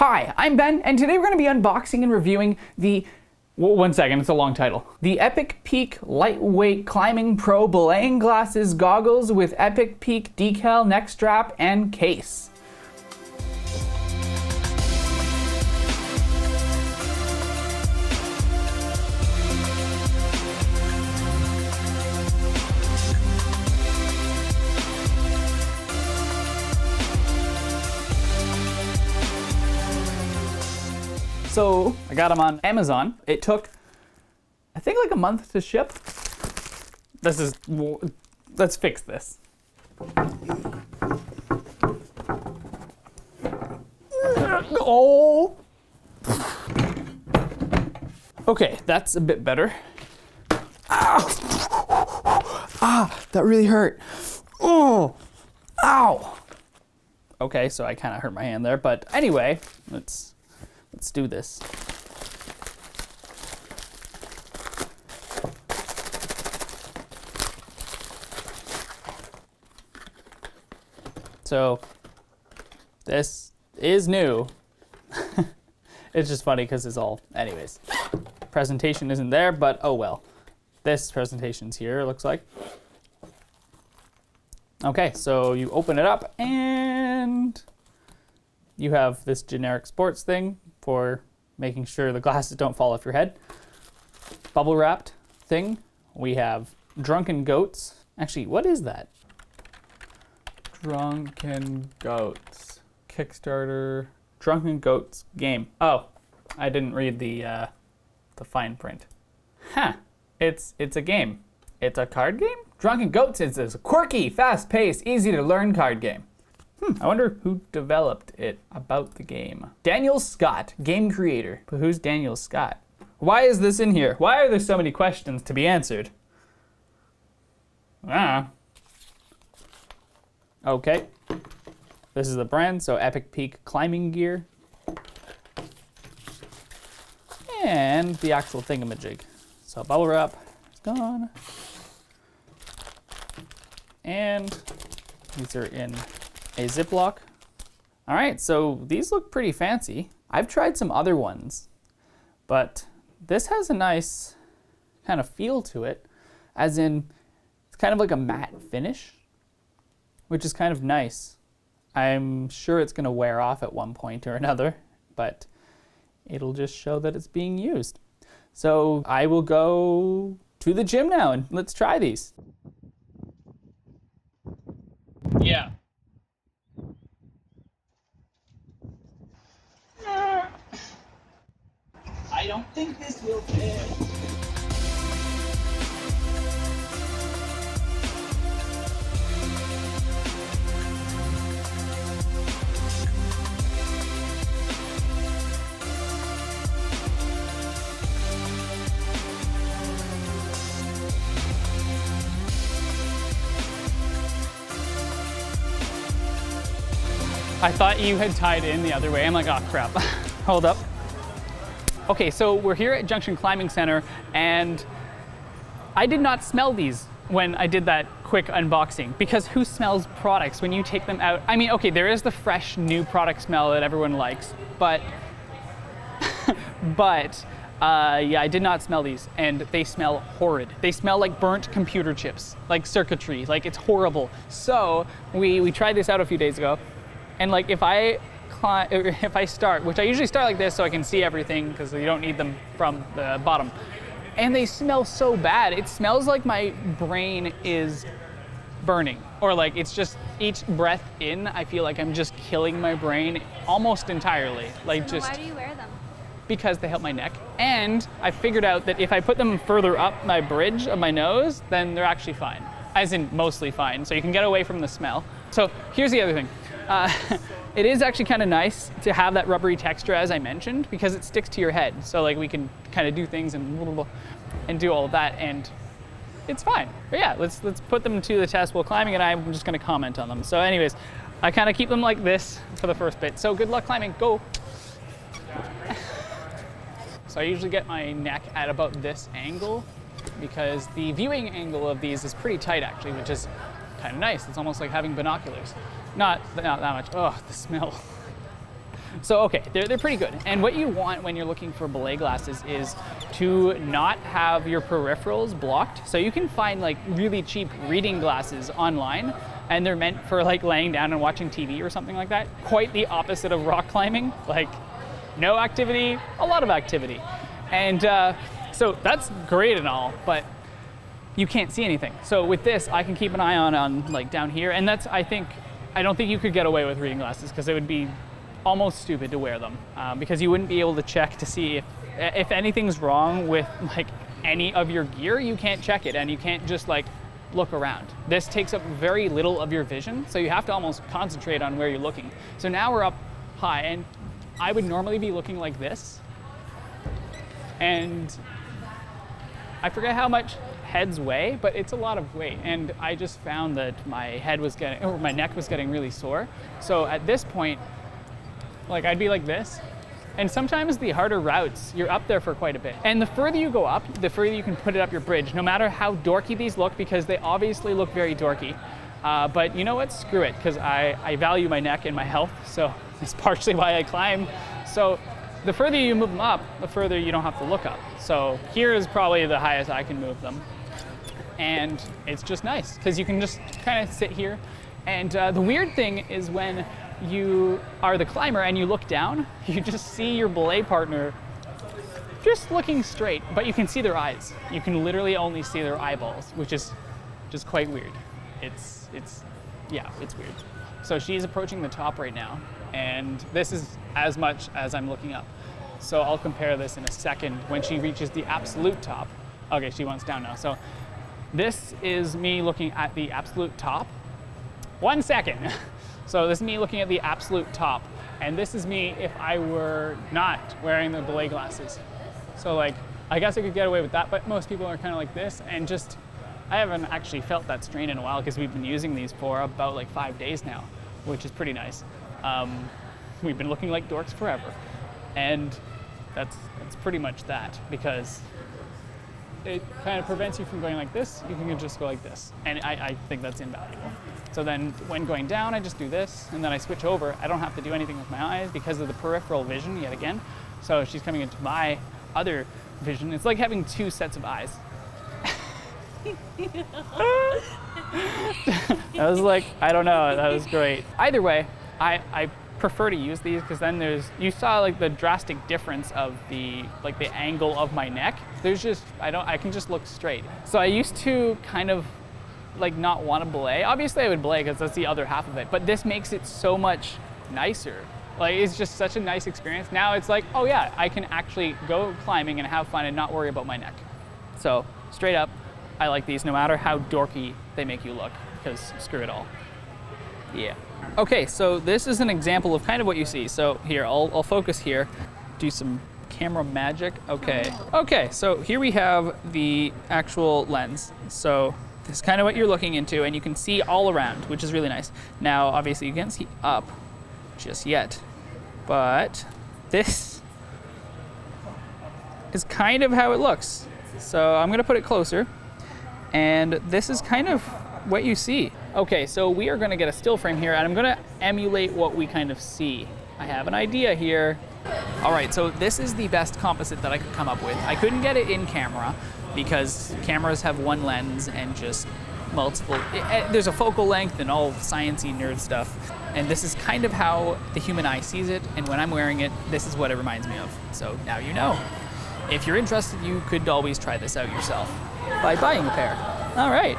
Hi, I'm Ben, and today we're going to be unboxing and reviewing the, one second, it's a long title. The Epic Peak Lightweight Climbing Pro Belaying Glasses Goggles with Epic Peak Decal Neck Strap and Case. So I got them on Amazon. It took, I think, like a month to ship. Let's fix this. Oh. Okay, that's a bit better. Ah, that really hurt. Oh, ow. Okay, so I kind of hurt my hand there, but anyway, let's do this. So this is new. It's just funny because it's all, anyways. Presentation isn't there, but oh well. This presentation's here, it looks like. Okay, so you open it up and you have this generic sports thing for making sure the glasses don't fall off your head. Bubble wrapped thing. We have Drunken Goats. Actually, what is that? Drunken Goats. Kickstarter. Drunken Goats game. Oh, I didn't read the fine print. Huh. It's a game. It's a card game? Drunken Goats is a quirky, fast-paced, easy-to-learn card game. I wonder who developed it about the game. Daniel Scott, game creator. But who's Daniel Scott? Why is this in here? Why are there so many questions to be answered? Okay. This is the brand, so Epic Peak climbing gear. And the actual thingamajig. So bubble wrap is gone. And these are in a Ziploc. All right, so these look pretty fancy. I've tried some other ones, but this has a nice kind of feel to it, as in it's kind of like a matte finish, which is kind of nice. I'm sure it's gonna wear off at one point or another, but it'll just show that it's being used. So I will go to the gym now and let's try these. Yeah. I don't think this will fit. I thought you had tied in the other way. I'm like, oh crap. Hold up. Okay, so we're here at Junction Climbing Center, and I did not smell these when I did that quick unboxing, because who smells products when you take them out? I mean, okay, there is the fresh new product smell that everyone likes, but yeah, I did not smell these, and they smell horrid. They smell like burnt computer chips, like circuitry, like it's horrible. So we tried this out a few days ago, and like if I start, which I usually start like this so I can see everything because you don't need them from the bottom, and they smell so bad. It smells like my brain is burning, or like it's just each breath in, I feel like I'm just killing my brain almost entirely. Like So just. why do you wear them? Because they help my neck, and I figured out that if I put them further up my bridge of my nose, then they're actually fine, as in mostly fine, so you can get away from the smell. So here's the other thing. It is actually kind of nice to have that rubbery texture, as I mentioned, because it sticks to your head. So like we can kind of do things and do all of that, and it's fine. But yeah, let's put them to the test while climbing, and I'm just going to comment on them. So anyways, I kind of keep them like this for the first bit. So good luck climbing. Go. So I usually get my neck at about this angle, because the viewing angle of these is pretty tight actually, which is kind of nice. It's almost like having binoculars. Not that much. Oh, the smell. So okay, they're pretty good. And what you want when you're looking for belay glasses is to not have your peripherals blocked. So you can find like really cheap reading glasses online, and they're meant for like laying down and watching TV or something like that. Quite the opposite of rock climbing, like no activity, a lot of activity. And so that's great and all, but you can't see anything. So with this, I can keep an eye on like down here, and that's, I don't think you could get away with reading glasses because it would be almost stupid to wear them because you wouldn't be able to check to see if anything's wrong with like any of your gear. You can't check it, and you can't just like look around. This takes up very little of your vision, so you have to almost concentrate on where you're looking. So now we're up high, and I would normally be looking like this, and I forget how much heads weigh, but it's a lot of weight, and I just found that my head was getting, or my neck was getting really sore. So at this point, like I'd be like this, and sometimes the harder routes, you're up there for quite a bit. And the further you go up, the further you can put it up your bridge, no matter how dorky these look, because they obviously look very dorky. But you know what, screw it, because I value my neck and my health, so it's partially why I climb. So the further you move them up, the further you don't have to look up. So here is probably the highest I can move them. And it's just nice, because you can just kind of sit here. And the weird thing is when you are the climber and you look down, you just see your belay partner just looking straight, but you can see their eyes. You can literally only see their eyeballs, which is just quite weird. Yeah, it's weird. So she's approaching the top right now, and this is as much as I'm looking up. So I'll compare this in a second when she reaches the absolute top. Okay, she wants down now. So this is me looking at the absolute top. 1 second. So this is me looking at the absolute top, and this is me if I were not wearing the belay glasses. So like, I guess I could get away with that, but most people are kind of like this, and just, I haven't actually felt that strain in a while because we've been using these for about like 5 days now, which is pretty nice. We've been looking like dorks forever, and that's pretty much that, because it kind of prevents you from going like this. You can just go like this, and I think that's invaluable. So then when going down, I just do this, and then I switch over. I don't have to do anything with my eyes because of the peripheral vision yet again. So she's coming into my other vision. It's like having 2 sets of eyes. That was like, I don't know, that was great. Either way, I prefer to use these because then you saw like the drastic difference of the angle of my neck. There's just, I can just look straight. So I used to kind of like not want to belay. Obviously I would belay because that's the other half of it, but this makes it so much nicer. Like, it's just such a nice experience. Now it's like, oh yeah, I can actually go climbing and have fun and not worry about my neck. So straight up, I like these no matter how dorky they make you look, because screw it all. Yeah. Okay, so this is an example of kind of what you see. So here, I'll focus here, do some camera magic. Okay. Okay, so here we have the actual lens. So this is kind of what you're looking into, and you can see all around, which is really nice. Now, obviously you can't see up just yet, but this is kind of how it looks. So I'm gonna put it closer, and this is kind of what you see. Okay, so we are gonna get a still frame here, and I'm gonna emulate what we kind of see. I have an idea here. All right, so this is the best composite that I could come up with. I couldn't get it in camera because cameras have one lens and just multiple, there's a focal length and all sciencey nerd stuff. And this is kind of how the human eye sees it, and when I'm wearing it, this is what it reminds me of. So now you know. If you're interested, you could always try this out yourself by buying a pair. All right.